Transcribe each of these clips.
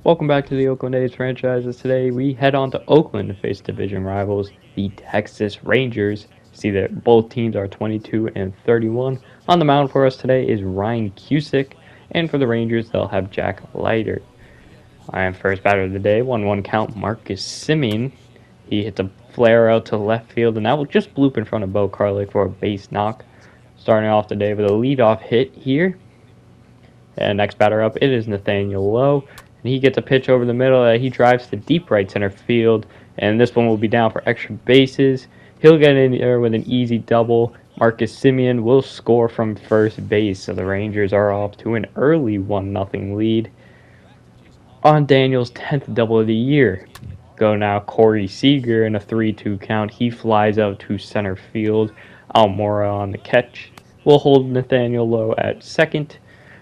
Welcome back to the Oakland A's franchises. Today we head on to Oakland to face division rivals, the Texas Rangers. See that both teams are 22 and 31. On the mound for us today is Ryan Cusick, and for the Rangers they'll have Jack Leiter. I am first batter of the day, 1-1 count, Marcus Semien. He hits a flare out to left field, and that will just bloop in front of Bo Karlik for a base knock. Starting off the day with a leadoff hit here. And next batter up, it is Nathaniel Lowe. And he gets a pitch over the middle. He drives to deep right center field. And this one will be down for extra bases. He'll get in there with an easy double. Marcus Semien will score from first base. So the Rangers are off to an early 1-0 lead. On Daniel's 10th double of the year. Go now Corey Seager in a 3-2 count. He flies out to center field. Almora on the catch. We'll hold Nathaniel Lowe at second.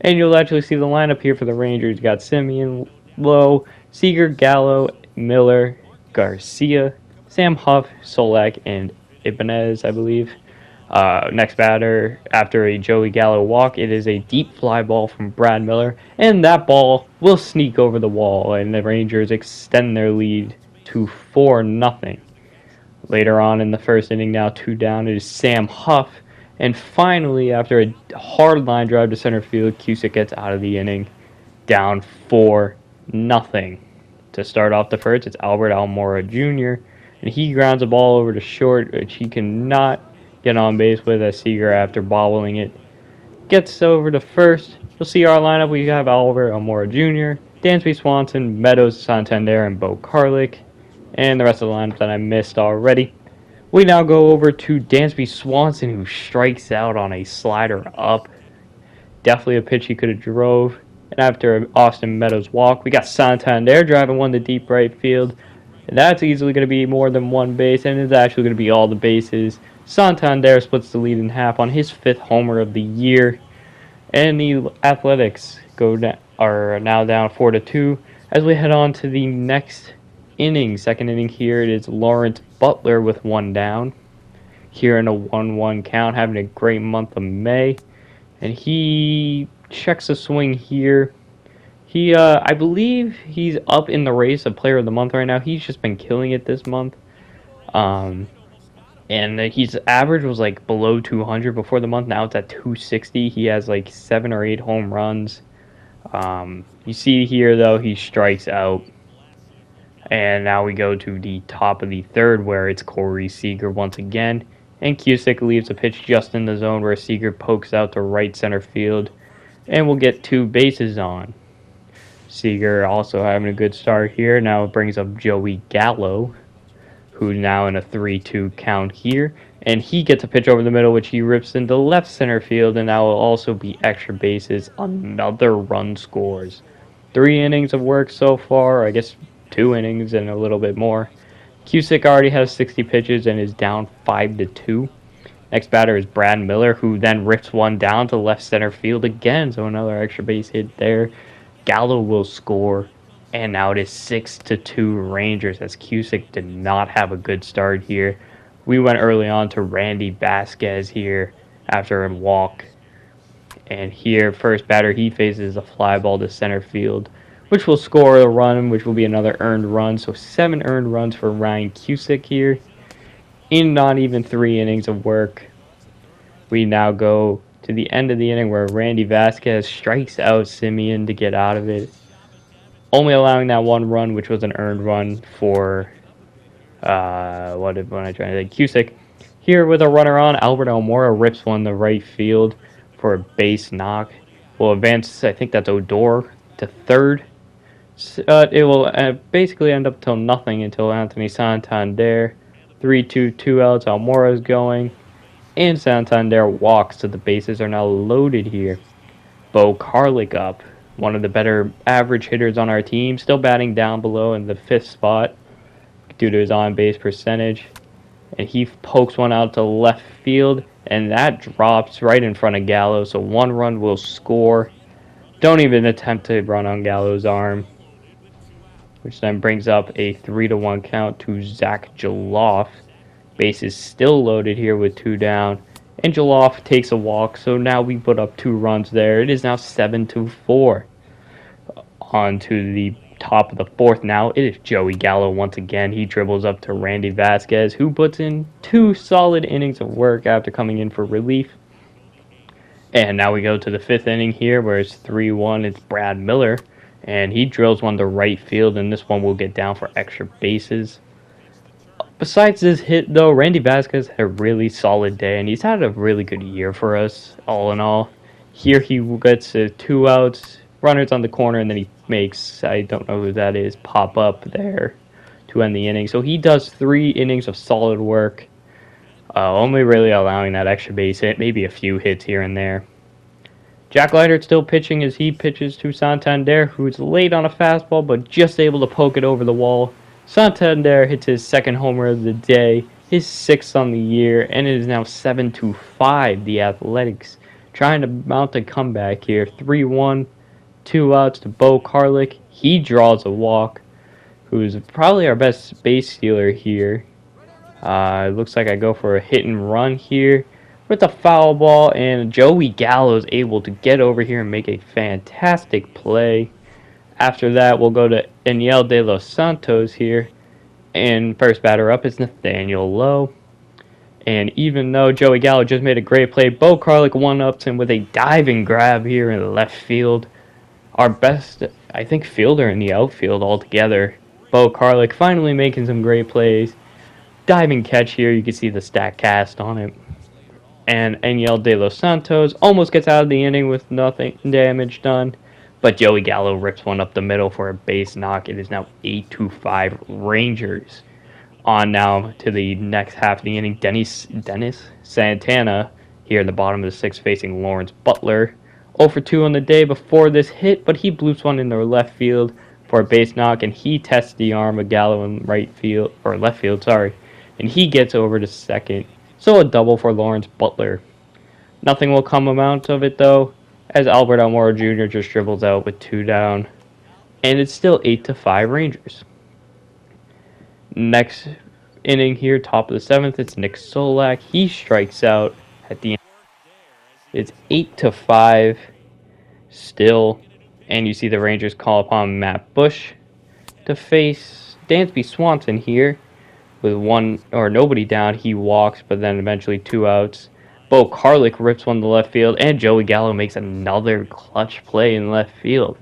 And you'll actually see the lineup here for the Rangers. You got Semien, Lowe, Seager, Gallo, Miller, Garcia, Sam Huff, Solak, and Ibanez, I believe. Next batter, after a Joey Gallo walk, it is a deep fly ball from Brad Miller. And that ball will sneak over the wall, and the Rangers extend their lead to 4-0. Later on in the first inning, now 2 down, it is Sam Huff. And finally, after a hard line drive to center field, Cusick gets out of the inning, down 4-0. To start off the first, it's Albert Almora Jr., and he grounds a ball over to short, which he cannot get on base with, as Seager, after bobbling it, gets over to first. You'll see our lineup. We have Albert Almora Jr., Dansby Swanson, Meadows, Santander, and Bo Karlik, and the rest of the lineup that I missed already. We now go over to Dansby Swanson, who strikes out on a slider up. Definitely a pitch he could have drove. And after Austin Meadows' walk, we got Santander driving one to deep right field. And that's easily going to be more than one base, and it's actually going to be all the bases. Santander splits the lead in half on his 5th homer of the year. And the Athletics are now down 4-2 as we head on to the next inning. Second inning here, it is Lawrence Butler with 1 down. Here in a 1-1 count, having a great month of May. And he checks a swing here. I believe he's up in the race of Player of the Month right now. He's just been killing it this month. And his average was like below 200 before the month. Now it's at 260. He has like 7 or 8 home runs. You see here, though, he strikes out. And now we go to the top of the third, where it's Corey Seager once again. And Cusick leaves a pitch just in the zone, where Seager pokes out to right center field. And we'll get 2 bases on. Seager also having a good start here. Now it brings up Joey Gallo, who's now in a 3-2 count here. And he gets a pitch over the middle, which he rips into left center field. And that will also be extra bases. Another run scores. 3 innings of work so far. I guess 2 innings and a little bit more. Cusick already has 60 pitches and is down 5-2. Next batter is Brad Miller, who then rips one down to left center field again. So another extra base hit there. Gallo will score. And now it is 6-2 Rangers, as Cusick did not have a good start here. We went early on to Randy Vasquez here after a walk. And here, first batter, he faces a fly ball to center field, which will score a run, which will be another earned run. So 7 earned runs for Ryan Cusick here in not even 3 innings of work. We now go to the end of the inning, where Randy Vasquez strikes out Semien to get out of it, only allowing that 1 run, which was an earned run for Cusick. Here with a runner on, Albert Almora rips one to right field for a base knock. Will advance, I think that's Odor, to third. It will basically end up till nothing until Anthony Santander, 3-2, 2 outs. Almora's going, and Santander walks, so the bases are now loaded here. Bo Karlik up, one of the better average hitters on our team, still batting down below in the 5th spot due to his on-base percentage. And he pokes one out to left field, and that drops right in front of Gallo, so 1 run will score. Don't even attempt to run on Gallo's arm, which then brings up a 3-1 count to Zach Jaloff. Base is still loaded here with 2 down, and Jaloff takes a walk, so now we put up 2 runs there. It is now 7-4. On to the top of the fourth now. It is Joey Gallo once again. He dribbles up to Randy Vasquez, who puts in 2 solid innings of work after coming in for relief. And now we go to the 5th inning here, where it's 3-1. It's Brad Miller, and he drills one to right field, and this one will get down for extra bases. Besides this hit, though, Randy Vasquez had a really solid day, and he's had a really good year for us, all in all. Here he gets 2 outs, runners on the corner, and then he makes, I don't know who that is, pop up there to end the inning. So he does 3 innings of solid work, only really allowing that extra base hit, maybe a few hits here and there. Jack Leiter still pitching as he pitches to Santander, who's late on a fastball, but just able to poke it over the wall. Santander hits his 2nd homer of the day, his 6th on the year, and it is now 7-5. The Athletics trying to mount a comeback here. 3-1, 2 outs to Bo Karlik. He draws a walk, who's probably our best base stealer here. It looks like I go for a hit and run here with a foul ball, and Joey Gallo is able to get over here and make a fantastic play. After that, we'll go to Eniel de los Santos here, and first batter up is Nathaniel Lowe. And even though Joey Gallo just made a great play, Bo Karlik one-ups him with a diving grab here in left field. Our best, I think, fielder in the outfield altogether. Bo Karlik finally making some great plays. Diving catch here, you can see the stat cast on it. And Eniel de los Santos almost gets out of the inning with nothing damage done. But Joey Gallo rips one up the middle for a base knock. It is now 8-5 Rangers. On now to the next half of the inning. Dennis Santana here in the bottom of the 6th facing Lawrence Butler. 0-for-2 on the day before this hit, but he bloops one in the left field for a base knock, and he tests the arm of Gallo in left field, and he gets over to second. So a double for Lawrence Butler. Nothing will come out of it, though, as Albert Almora Jr. just dribbles out with 2 down. And it's still 8-5 Rangers. Next inning here, top of the 7th, it's Nick Solak. He strikes out at the end. It's 8-5 still. And you see the Rangers call upon Matt Bush to face Dansby Swanson here. With nobody down, he walks, but then eventually 2 outs. Bo Karlik rips one to left field, and Joey Gallo makes another clutch play in left field.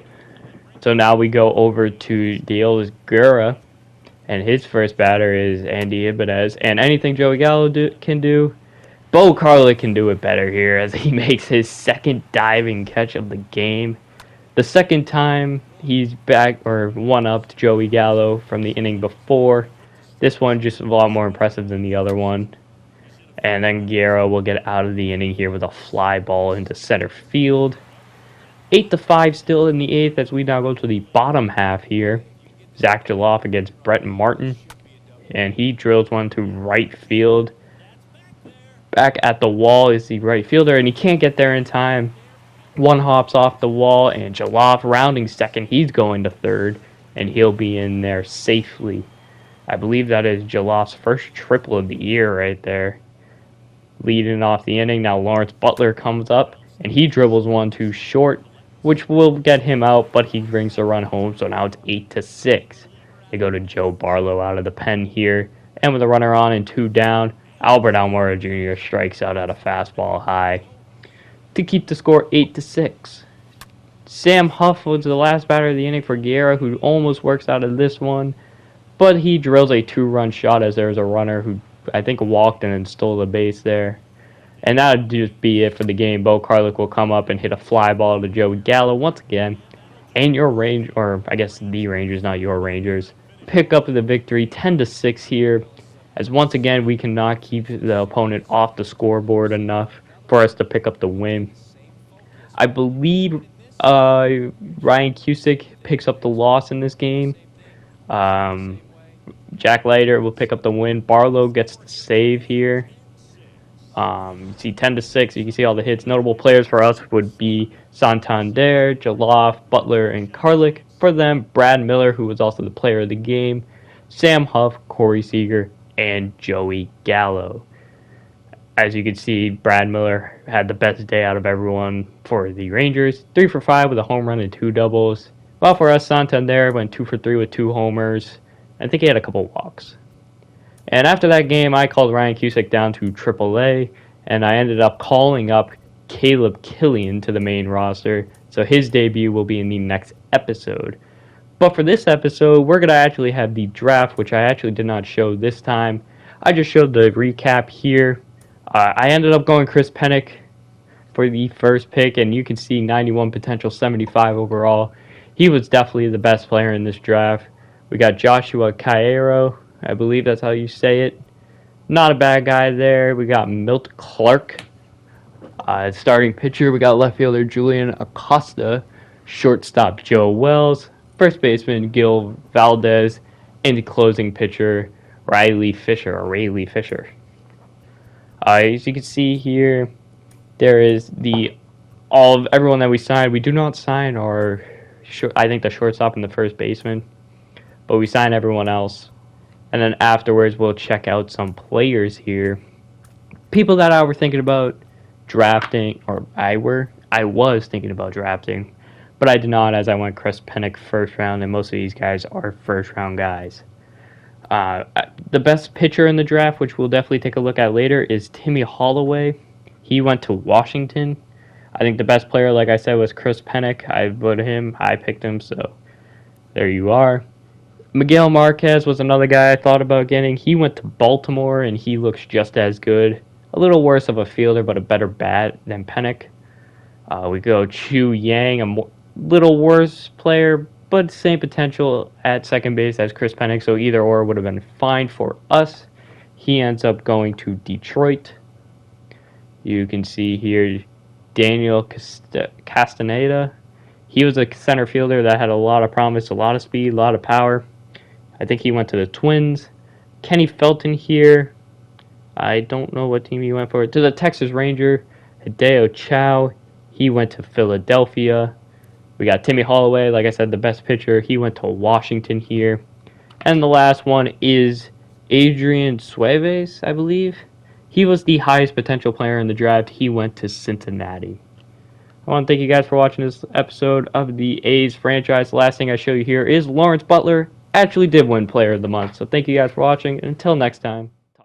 So now we go over to Dios Guerra, and his first batter is Andy Ibanez. And anything Joey Gallo can do, Bo Karlik can do it better here as he makes his 2nd diving catch of the game. The 2nd time he's back or one up to Joey Gallo from the inning before. This one just a lot more impressive than the other one. And then Guerra will get out of the inning here with a fly ball into center field. 8-5 still in the 8th as we now go to the bottom half here. Zach Jaloff against Brett Martin. And he drills one to right field. Back at the wall is the right fielder, and he can't get there in time. One hops off the wall, and Jaloff rounding second. He's going to third, and he'll be in there safely. I believe that is Jaloff's first triple of the year right there. Leading off the inning, now Lawrence Butler comes up, and he dribbles one too short, which will get him out, but he brings the run home, so now it's 8-6. They go to Joe Barlow out of the pen here, and with a runner on and 2 down, Albert Almora Jr. strikes out at a fastball high to keep the score 8-6. Sam Huff was the last batter of the inning for Guerra, who almost works out of this one, but he drills a 2-run shot as there's a runner who I think walked in and stole the base there. And that would just be it for the game. Bo Karlik will come up and hit a fly ball to Joey Gallo once again. And your the Rangers, not your Rangers, pick up the victory 10-6 here. As once again, we cannot keep the opponent off the scoreboard enough for us to pick up the win. I believe Ryan Cusick picks up the loss in this game. Jack Leiter will pick up the win. Barlow gets the save here. You see 10-6. You can see all the hits. Notable players for us would be Santander, Jaloff, Butler, and Karlik. For them, Brad Miller, who was also the player of the game, Sam Huff, Corey Seager, and Joey Gallo. As you can see, Brad Miller had the best day out of everyone for the Rangers. 3 for 5 with a home run and 2 doubles. While for us, Santander went 2 for 3 with 2 homers. I think he had a couple walks. And after that game, I called Ryan Cusick down to AAA, and I ended up calling up Caleb Killian to the main roster. So his debut will be in the next episode. But for this episode, we're going to actually have the draft, which I actually did not show this time. I just showed the recap here. I ended up going Chris Pennick for the first pick, and you can see 91 potential, 75 overall. He was definitely the best player in this draft. We got Joshua Cairo, I believe that's how you say it. Not a bad guy there. We got Milt Clark, starting pitcher. We got left fielder Julian Acosta, shortstop Joe Wells, first baseman Gil Valdez, and the closing pitcher Riley Fisher. As you can see here, there is all of everyone that we signed. We do not sign I think the shortstop and the first baseman, but we sign everyone else. And then afterwards, we'll check out some players here. People that I were thinking about drafting, or I was thinking about drafting, but I did not, as I went Chris Pennick first round, and most of these guys are first round guys. The best pitcher in the draft, which we'll definitely take a look at later, is Timmy Holloway. He went to Washington. I think the best player, like I said, was Chris Pennick. I voted him. I picked him, so there you are. Miguel Marquez was another guy I thought about getting. He went to Baltimore, and he looks just as good. A little worse of a fielder, but a better bat than Pennick. We go Chu Yang, a little worse player, but same potential at second base as Chris Pennick, so either or would have been fine for us. He ends up going to Detroit. You can see here Daniel Castaneda. He was a center fielder that had a lot of promise, a lot of speed, a lot of power. I think he went to the Twins. Kenny Felton here. I don't know what team he went for. To the Texas Ranger. Hideo Chow. He went to Philadelphia. We got Timmy Holloway, like I said, the best pitcher. He went to Washington here. And the last one is Adrian Suarez, I believe. He was the highest potential player in the draft. He went to Cincinnati. I want to thank you guys for watching this episode of the A's franchise. The last thing I show you here is Lawrence Butler actually did win Player of the Month. So thank you guys for watching, and until next time.